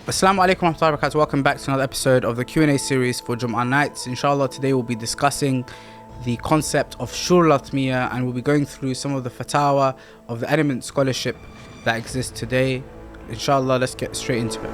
Assalamu alaikum wa rahmatullahi wa barakatuh. Welcome back to another episode of the Q&A series for Jumah Nights. Inshallah, today we'll be discussing the concept of Shoor Latmiya, and we'll be going through some of the fatawa of the eminent scholarship that exists today. Inshallah, let's get straight into it.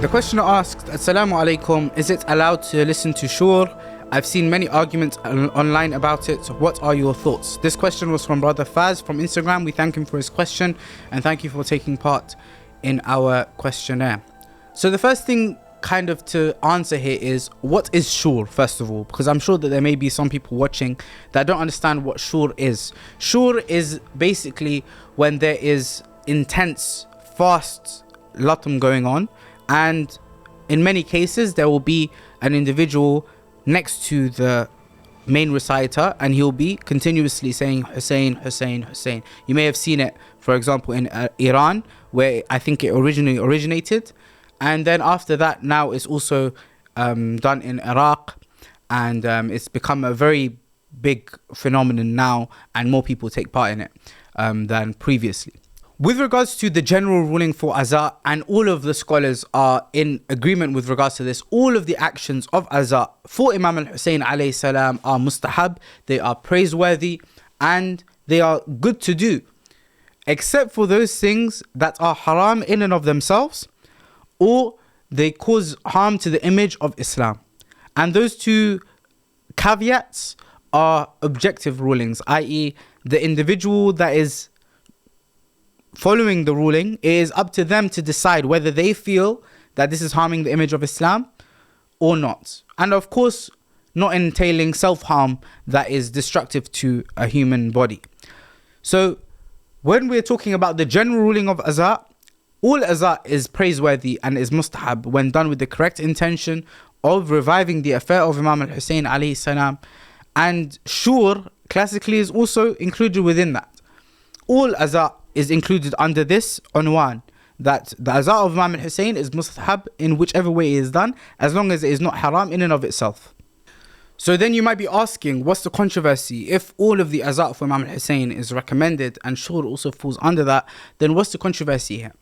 The questioner asked, Assalamu alaikum, is it allowed to listen to Shoor? I've seen many arguments online about it. What are your thoughts? This question was from Brother Faz from Instagram. We thank him for his question and thank you for taking part in our questionnaire. So the first thing kind of to answer here is, what is Shoor, first of all? Because I'm sure that there may be some people watching that don't understand what Shoor is. Shoor is basically when there is intense, fast latam going on, and in many cases there will be an individual next to the main reciter and he'll be continuously saying Hussein, Hussein, Hussein. You may have seen it, for example, in Iran, where I think it originally originated, and then after that now it's also done in Iraq, and it's become a very big phenomenon now, and more people take part in it than previously. With regards to the general ruling for Aza, and all of the scholars are in agreement with regards to this, all of the actions of Aza for Imam al-Hussein alayhi salam are mustahab, they are praiseworthy, and they are good to do, except for those things that are haram in and of themselves, or they cause harm to the image of Islam. And those two caveats are objective rulings, i.e. the individual that is following the ruling, it is up to them to decide whether they feel that this is harming the image of Islam or not. And of course, not entailing self-harm that is destructive to a human body. So when we're talking about the general ruling of Aza, all Aza is praiseworthy and is mustahab when done with the correct intention of reviving the affair of Imam al-Hussein alayhi salam. And Shoor classically is also included within that. All Aza is included under this unwan, that the Aza of Imam al-Hussein is mustahab in whichever way it is done, as long as it is not haram in and of itself. So then you might be asking, what's the controversy? If all of the Aza for Imam al-Hussein is recommended and Shoor also falls under that, then what's the controversy here?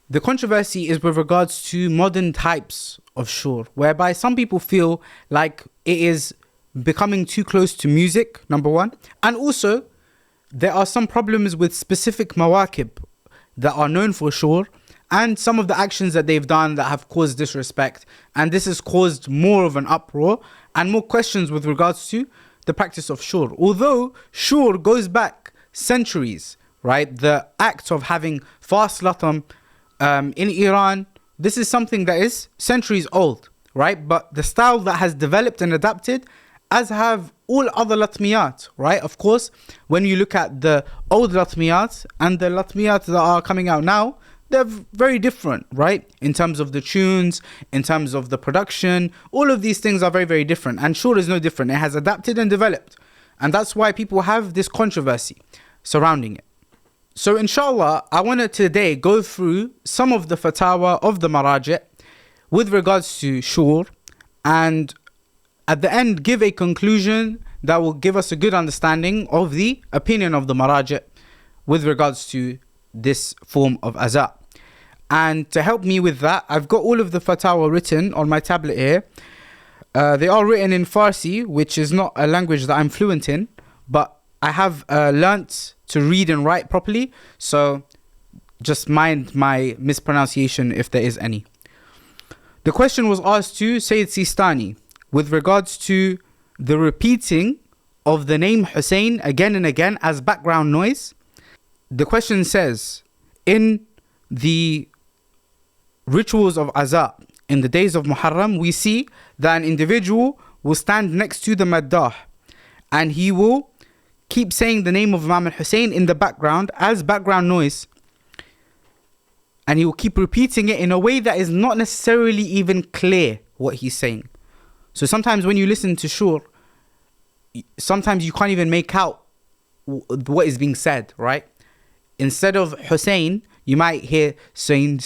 The controversy is with regards to modern types of Shoor, whereby some people feel like it is becoming too close to music, number one, and also there are some problems with specific mawākib that are known for Shoor, and some of the actions that they've done that have caused disrespect, and this has caused more of an uproar and more questions with regards to the practice of Shoor. Although Shoor goes back centuries, right? The act of having fast latam in Iran, this is something that is centuries old, right? But the style that has developed and adapted, as have all other latmiyat, right? Of course, when you look at the old latmiyat and the latmiyat that are coming out now, they're very different, right? In terms of the tunes, in terms of the production, all of these things are very, very different. And Shoor is no different. It has adapted and developed. And that's why people have this controversy surrounding it. So inshallah, I want to today go through some of the fatawa of the maraji' with regards to Shoor, and at the end give a conclusion that will give us a good understanding of the opinion of the maraji' with regards to this form of Aza. And to help me with that, I've got all of the fatawa written on my tablet here. They are written in Farsi, which is not a language that I'm fluent in, but I have learnt to read and write properly, so just mind my mispronunciation if there is any. The question was asked to Sayyid Sistani with regards to the repeating of the name Hussein again and again as background noise. The question says, in the rituals of Aza, in the days of Muharram, we see that an individual will stand next to the maddah and he will keep saying the name of Imam al-Hussein in the background as background noise, and he will keep repeating it in a way that is not necessarily even clear what he's saying. So sometimes when you listen to Shoor, sometimes you can't even make out what is being said, right? Instead of Hussein, you might hear Sain,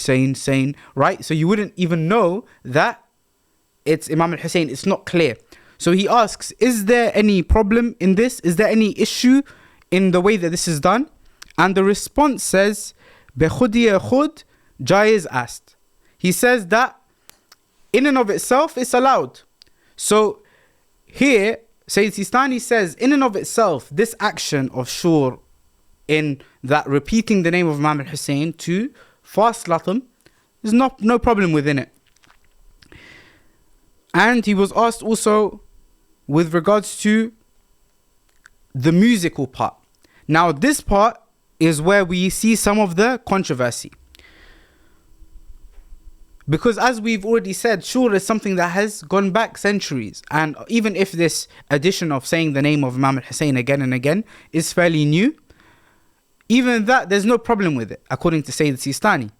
right? So you wouldn't even know that it's Imam al-Hussein. It's not clear. So he asks, is there any problem in this? Is there any issue in the way that this is done? And the response says, بِخُدِيَ خُد جَائِز ast. He says that in and of itself, it's allowed. So here, Sayyid Sistani says, in and of itself, this action of Shoor, in that repeating the name of Imam al-Hussein to fast latham, there's no problem within it. And he was asked also with regards to the musical part. Now this part is where we see some of the controversy. Because as we've already said, Shoor is something that has gone back centuries. And even if this addition of saying the name of Imam al-Hussein again and again is fairly new, even that, there's no problem with it, according to Sayyid Sistani.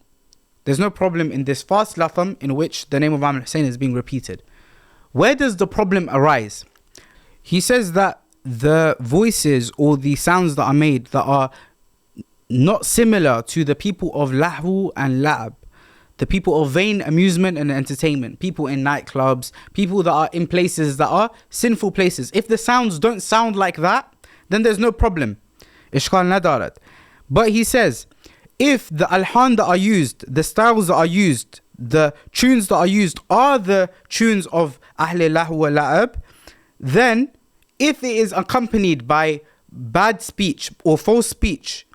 There's no problem in this fast latham in which the name of Imam al-Hussein is being repeated. Where does the problem arise? He says that the voices or the sounds that are made that are not similar to the people of lahu and la'ab, the people of vain amusement and entertainment, people in nightclubs, people that are in places that are sinful places. If the sounds don't sound like that, then there's no problem. Ishqal nadarat. But he says, if the alhan that are used, the styles that are used, the tunes that are used are the tunes of Ahl Lahu wa La'ab, then if it is accompanied by bad speech or false speech,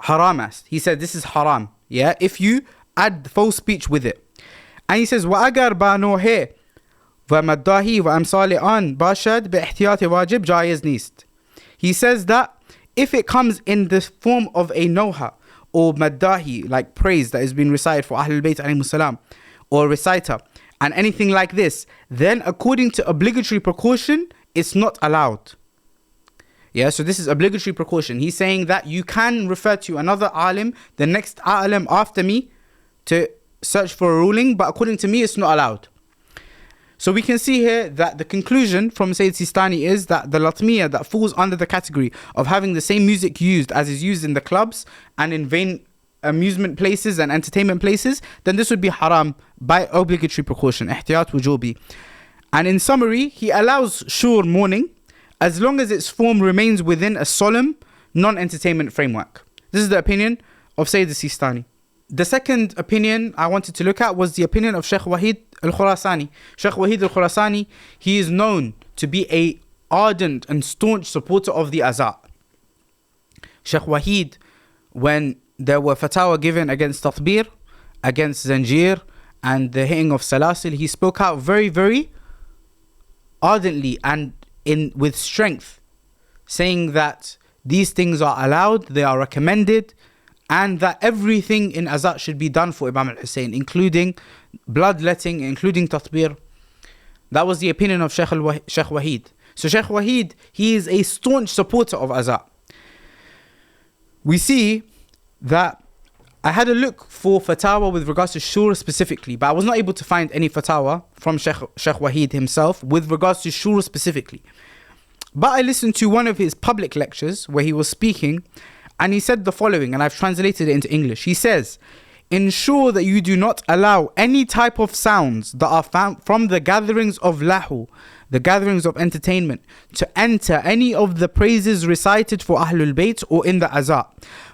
haramas. He said this is haram. Yeah, if you add false speech with it. And he says, وَأَجَرْ بَانُوهِ وَمَدَّاهِ وَأَمْصَالِ آن بَاشَدْ بِإِحْتِيَاطِ وَاجِب جَائِز نِيست. He says that if it comes in the form of a noha or maddahi, like praise that has been recited for Ahlul Bayt alayhimus salam, or reciter, and anything like this, then according to obligatory precaution, it's not allowed. Yeah, so this is obligatory precaution. He's saying that you can refer to another alim, the next alim after me, to search for a ruling, but according to me, it's not allowed. So we can see here that the conclusion from Sayyid Sistani is that the latmiya that falls under the category of having the same music used as is used in the clubs and in vain amusement places and entertainment places, then this would be haram by obligatory precaution, ihtiyat wujubi. And in summary, he allows Shoor mourning as long as its form remains within a solemn, non-entertainment framework. This is the opinion of Sayyid Sistani. The second opinion I wanted to look at was the opinion of Shaykh Wahid al-Khorasani. Shaykh Wahid al-Khorasani, he is known to be a ardent and staunch supporter of the azaa. Shaykh Wahid, when there were fatwa given against tatbir, against zanjir, and the hitting of salasil, he spoke out very, very ardently and with strength, saying that these things are allowed, they are recommended, and that everything in azaa should be done for Imam al-Hussein, including bloodletting, including tatbir. That was the opinion of Shaykh Wahid. So Shaykh Wahid, he is a staunch supporter of azaa. We see that I had a look for fatwa with regards to Shoor specifically, but I was not able to find any fatwa from Shaykh Wahid himself with regards to Shoor specifically. But I listened to one of his public lectures where he was speaking, and he said the following, and I've translated it into English. He says, ensure that you do not allow any type of sounds that are found from the gatherings of lahu, the gatherings of entertainment, to enter any of the praises recited for Ahlul Bayt or in the azaa.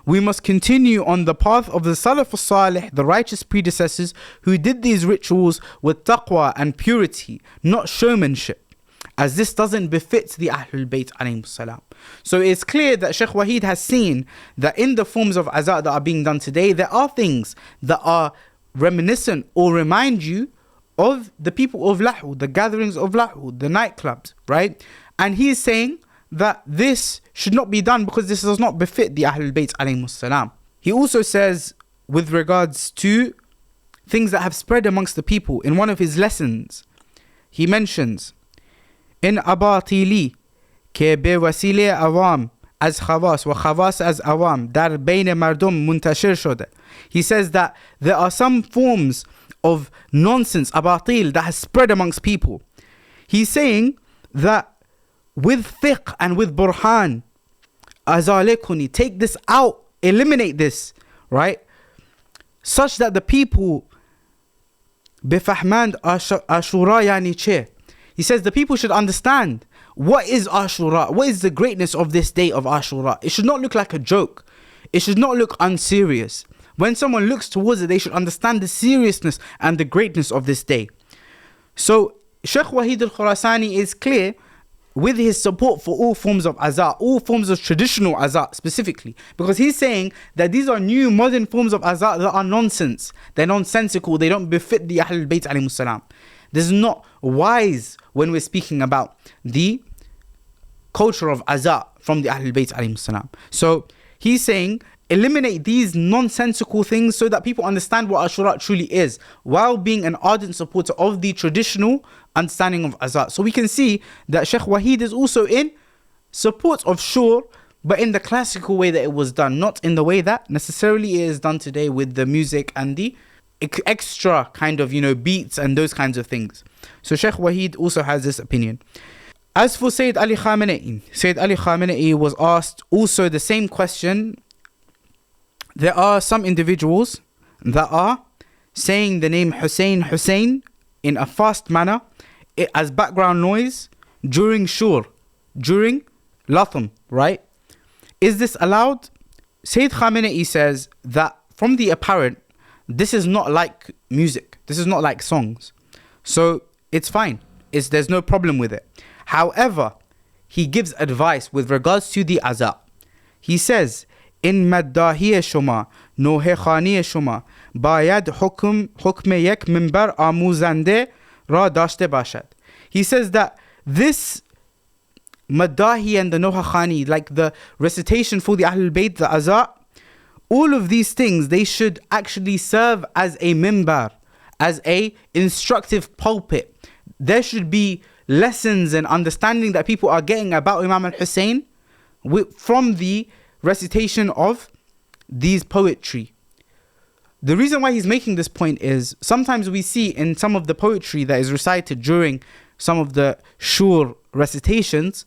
We must continue on the path of the Salaf al-Salih, the righteous predecessors, who did these rituals with taqwa and purity, not showmanship, as this doesn't befit the Ahlul Bayt alayhimus salam. So it's clear that Shaykh Wahid has seen that in the forms of azaa that are being done today, there are things that are reminiscent or remind you of the people of lahu, the gatherings of lahu, the nightclubs, right? And he is saying that this should not be done because this does not befit the Ahlul Bayt alayhimus salam. He also says, with regards to things that have spread amongst the people, in one of his lessons, he mentions, in abatili ke be wasile awam az khawas wa khawas az awam dar bain mardum muntashir shode. He says that there are some forms of nonsense, abatil, that has spread amongst people. He's saying that with fiqh and with burhan, azalekuni, take this out, eliminate this, right? Such that the people bifahmand ashura yani che. He says the people should understand what is Ashura, what is the greatness of this day of Ashura. It should not look like a joke. It should not look unserious. When someone looks towards it, they should understand the seriousness and the greatness of this day. So Shaykh Wahid al-Khorasani is clear with his support for all forms of azaa, all forms of traditional azaa specifically, because he's saying that these are new modern forms of azaa that are nonsense. They're nonsensical. They don't befit the Ahlul Bayt alayhimus salam. This is not wise when we're speaking about the culture of azaa from the Ahlul Bayt alayhimus salam. So he's saying eliminate these nonsensical things so that people understand what Ashura truly is, while being an ardent supporter of the traditional understanding of azaa. So we can see that Shaykh Wahid is also in support of Shoor, but in the classical way that it was done, not in the way that necessarily it is done today with the music and the extra kind of, beats and those kinds of things. So Shaykh Wahid also has this opinion. As for Sayyid Ali Khamenei, Sayyid Ali Khamenei was asked also the same question. There are some individuals that are saying the name Hussein Hussein in a fast manner as background noise during Shoor, during Latham, right? Is this allowed? Sayyid Khamenei says that from the apparent, this is not like music. This is not like songs. So it's fine. There's no problem with it. However, he gives advice with regards to the azaa. He says, in مداحی شما نوحه خانی شما باید حکم یک منبر آموزنده را داشته باشد. He says that this madahi and the noha khani, like the recitation for the Ahlul Bayt, the azaa, all of these things, they should actually serve as a minbar, as a instructive pulpit. There should be lessons and understanding that people are getting about Imam al-Hussein from the recitation of these poetry. The reason why he's making this point is sometimes we see in some of the poetry that is recited during some of the Shoor recitations,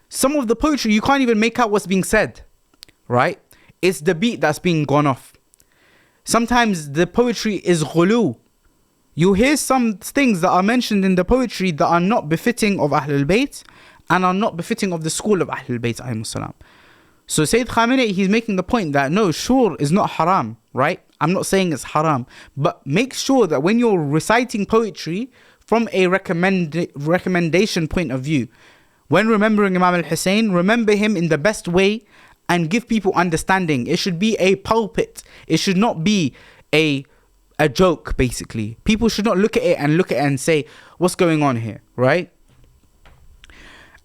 some of the poetry you can't even make out what's being said, right? It's the beat that's being gone off. Sometimes the poetry is ghulu. You hear some things that are mentioned in the poetry that are not befitting of Ahlul Bayt and are not befitting of the school of Ahlul Bayt alayhimus salam. So Sayyid Khamenei, he's making the point that no, Shoor is not haram, right? I'm not saying it's haram, but make sure that when you're reciting poetry from a recommendation point of view, when remembering Imam al-Hussein, remember him in the best way and give people understanding. It should be a pulpit. It should not be a joke, basically. People should not look at it and say, what's going on here, right?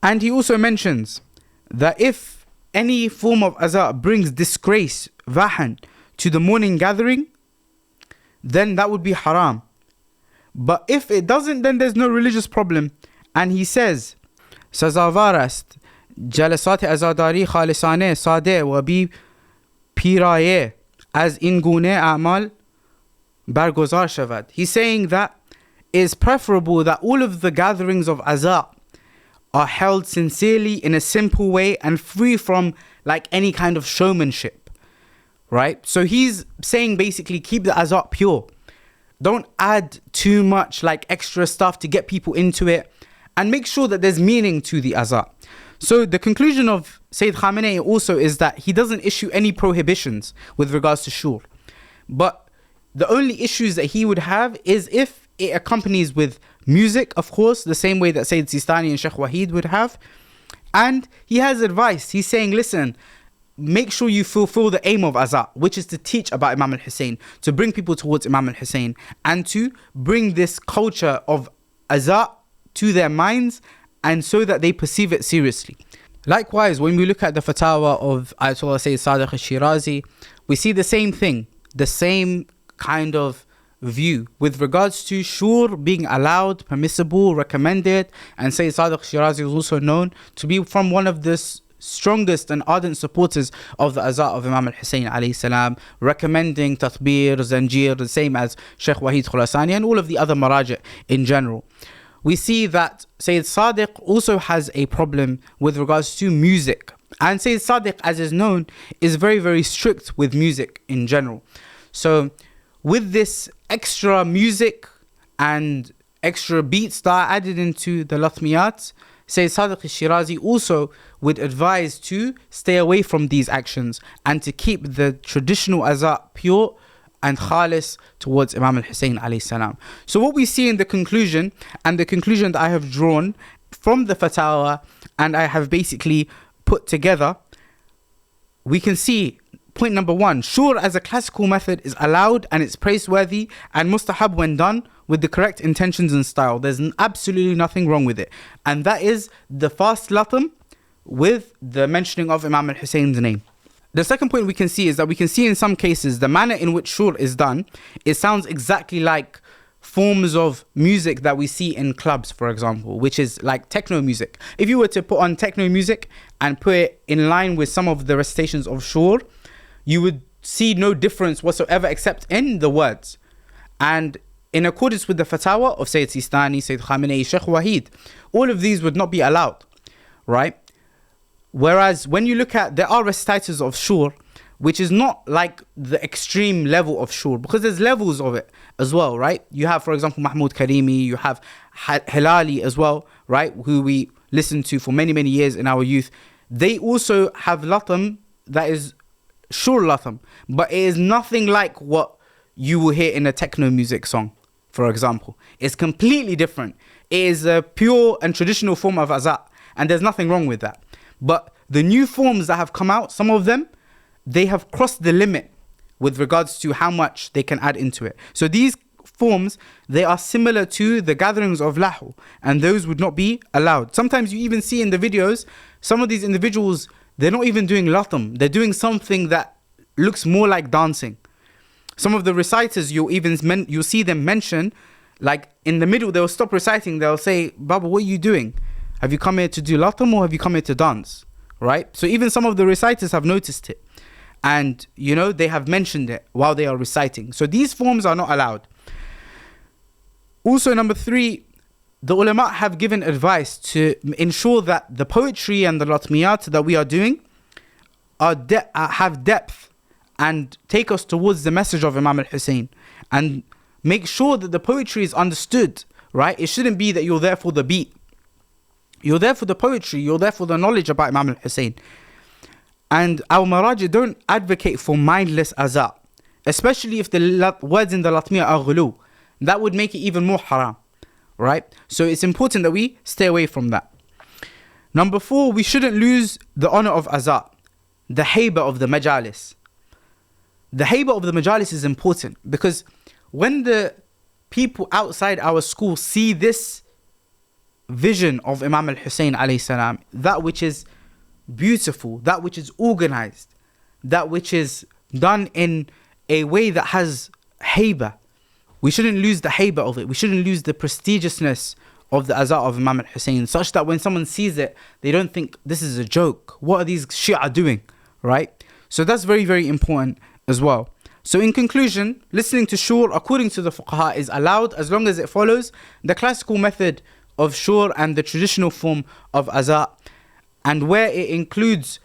And he also mentions that if any form of azaa brings disgrace, vahan, to the morning gathering, then that would be haram. But if it doesn't, then there's no religious problem. And he says, سزاوار است جلسات عزاداری خالصانه ساده و بی پیرایه از این گونه اعمال برگزار شود. He's saying that it's preferable that all of the gatherings of azaa are held sincerely in a simple way and free from like any kind of showmanship, right? So he's saying basically keep the azaa pure. Don't add too much like extra stuff to get people into it, and make sure that there's meaning to the azaa. So the conclusion of Sayyid Khamenei also is that he doesn't issue any prohibitions with regards to Shoor. But the only issues that he would have is if it accompanies with music, of course, the same way that Sayyid Sistani and Shaykh Wahid would have. And he has advice. He's saying, listen, make sure you fulfill the aim of azaa, which is to teach about Imam al-Hussein, to bring people towards Imam al-Hussein, and to bring this culture of azaa to their minds, and so that they perceive it seriously. Likewise, when we look at the fatwa of Ayatollah Sayyid Sadiq al-Shirazi, we see the same thing, the same kind of view with regards to Shoor being allowed, permissible, recommended. And Sayyid Sadiq al-Shirazi is also known to be from one of the strongest and ardent supporters of the azaa of Imam al-Hussein alayhi salam, recommending tatbir, zanjir, the same as Shaykh Wahid Khorasani and all of the other maraji in general. We see that Sayyid Sadiq also has a problem with regards to music. And Sayyid Sadiq, as is known, is very, very strict with music in general. So with this extra music and extra beats that are added into the latmiyat, Sayyid Sadiq al-Shirazi also would advise to stay away from these actions and to keep the traditional azaa pure and khalis towards Imam al-Hussein alayhi salam. So what we see in the conclusion, and the conclusion that I have drawn from the fatwa and I have basically put together, we can see point number 1, Shoor as a classical method is allowed and it's praiseworthy and mustahab when done with the correct intentions and style. There's absolutely nothing wrong with it. And that is the fast latam with the mentioning of Imam al-Hussein's name. The second point we can see is that we can see in some cases the manner in which shoor is done, it sounds exactly like forms of music that we see in clubs, for example, which is like techno music. If you were to put on techno music and put it in line with some of the recitations of shoor, you would see no difference whatsoever except in the words. And in accordance with the fatwa of Sayyid Sistani, Sayyid Khamenei, Shaykh Wahid, all of these would not be allowed, right? Whereas when you look at, there are reciters of shoor, which is not like the extreme level of shoor, because there's levels of it as well, right? You have, for example, Mahmoud Karimi, you have Hilali as well, right? Who we listened to for many, many years in our youth. They also have latam that is shoor latam, but it is nothing like what you will hear in a techno music song, for example. It's completely different. It is a pure and traditional form of azaa, and there's nothing wrong with that. But the new forms that have come out, some of them, they have crossed the limit with regards to how much they can add into it. So these forms, they are similar to the gatherings of lahu, and those would not be allowed. Sometimes you even see in the videos, some of these individuals, they're not even doing latam. They're doing something that looks more like dancing. Some of the reciters, you'll see them mention, like in the middle, they'll stop reciting. They'll say, Baba, what are you doing? Have you come here to do latam or have you come here to dance? Right? So even some of the reciters have noticed it. And, you know, they have mentioned it while they are reciting. So these forms are not allowed. Also, number 3, the ulama have given advice to ensure that the poetry and the latmiyat that we are doing have depth and take us towards the message of Imam al-Hussein. And make sure that the poetry is understood, right? It shouldn't be that you're there for the beat. You're there for the poetry, you're there for the knowledge about Imam al-Hussein. And our maraji don't advocate for mindless azaa, especially if the words in the latmiya are ghulu. That would make it even more haram, right? So it's important that we stay away from that. Number 4, we shouldn't lose the honor of azaa, the hayba of the majalis. The hayba of the majalis is important because when the people outside our school see this vision of Imam al-Hussein alayhi salam, that which is beautiful, that which is organized, that which is done in a way that has hayba, we shouldn't lose the hayba of it. We shouldn't lose the prestigiousness of the azaa of Imam al-Hussein, such that when someone sees it, they don't think this is a joke. What are these Shi'a doing, right? So that's very, very important as well. So in conclusion, listening to shoor according to the fuqaha is allowed as long as it follows the classical method of shoor and the traditional form of azaa, and where it includes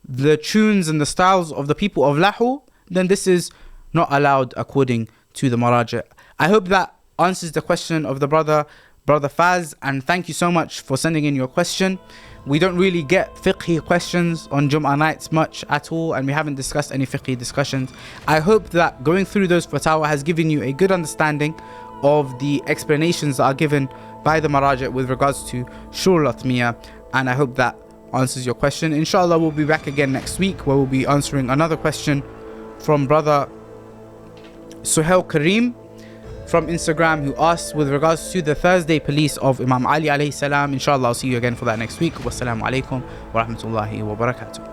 the tunes and the styles of the people of lahu, then this is not allowed according to the maraji'. I hope that answers the question of the brother Faz, and thank you so much for sending in your question. We don't really get fiqhi questions on Jumah Nights much at all, and we haven't discussed any fiqhi discussions. I hope that going through those fatwa has given you a good understanding of the explanations that are given by the maraji' with regards to shoor latmiya, and I hope that answers your question. Inshallah, we'll be back again next week where we'll be answering another question from brother Suhail Kareem from Instagram, who asks with regards to the Thursday police of Imam Ali alayhi salam. Inshallah, I'll see you again for that next week. Wassalamu alaikum wa rahmatullahi wa barakatuh.